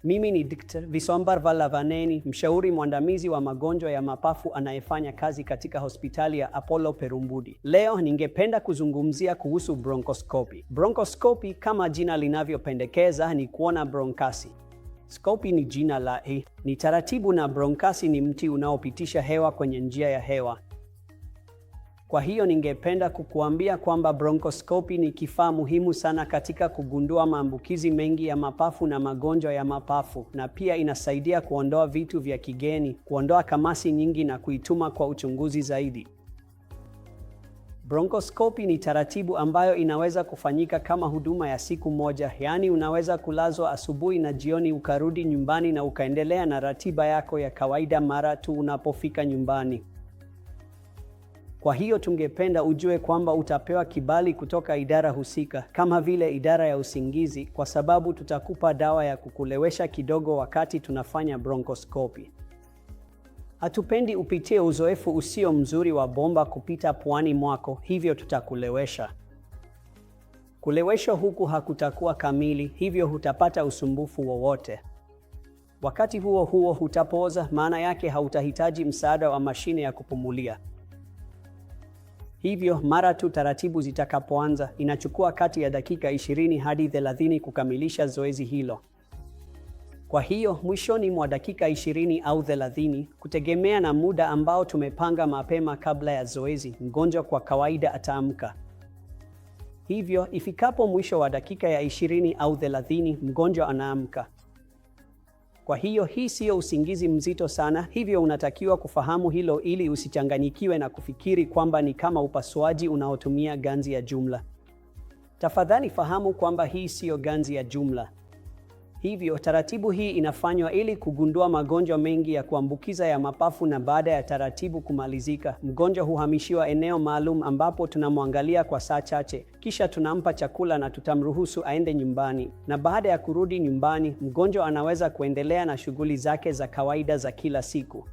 Mimi ni Dr. Viswambar Valavaneni, mshauri mwandamizi wa magonjwa ya mapafu anayefanya kazi katika hospitali ya Apollo Perumbudi. Leo ningependa kuzungumzia kuhusu bronchoscopy. Bronchoscopy kama jina linavyopendekeza ni kuona bronchasi. Scopy ni jina la ni taratibu na bronchasi ni mti unaopitisha hewa kwenye njia ya hewa. Kwa hiyo ningependa kukuambia kwamba bronchoscopy ni kifaa muhimu sana katika kugundua maambukizi mengi ya mapafu na magonjwa ya mapafu, na pia inasaidia kuondoa vitu vya kigeni, kuondoa kamasi nyingi na kuituma kwa uchunguzi zaidi. Bronchoscopy ni taratibu ambayo inaweza kufanyika kama huduma ya siku moja, yaani unaweza kulazwa asubuhi na jioni ukarudi nyumbani na ukaendelea na ratiba yako ya kawaida mara tu unapofika nyumbani. Kwa hiyo tungependa ujue kwamba utapewa kibali kutoka idara husika, kama vile idara ya usingizi, kwa sababu tutakupa dawa ya kukulewesha kidogo wakati tunafanya bronchoscopy. Hatupendi upitie uzoefu usio mzuri wa bomba kupita puani mwako, hivyo tutakulewesha. Kuleweshwa huku hakutakuwa kamili, hivyo hutapata usumbufu wowote. Wakati huo huo hutapooza, maana yake hautahitaji msaada wa mashine ya kupumulia. Hivyo mara tu taratibu zitakapoanza, inachukua kati ya dakika 20 hadi 30 kukamilisha zoezi hilo. Kwa hiyo mwishoni mwa dakika 20 au 30, kutegemea na muda ambao tumepanga mapema kabla ya zoezi, mgonjwa kwa kawaida ataamka. Hivyo ifikapo mwisho wa dakika ya 20 au 30, mgonjwa anaamka. Kwa hiyo hii siyo usingizi mzito sana, hivyo unatakiwa kufahamu hilo ili usichanganyikiwe na kufikiri kwamba ni kama upasuaji unaotumia ganzi ya jumla. Tafadhali fahamu kwamba hii siyo ganzi ya jumla. Hivyo taratibu hii inafanywa ili kugundua magonjwa mengi ya kuambukiza ya mapafu, na baada ya taratibu kumalizika, mgonjwa huhamishiwa eneo maalum ambapo tunamwangalia kwa saa chache, kisha tunampa chakula na tutamruhusu aende nyumbani. Na baada ya kurudi nyumbani, mgonjwa anaweza kuendelea na shughuli zake za kawaida za kila siku.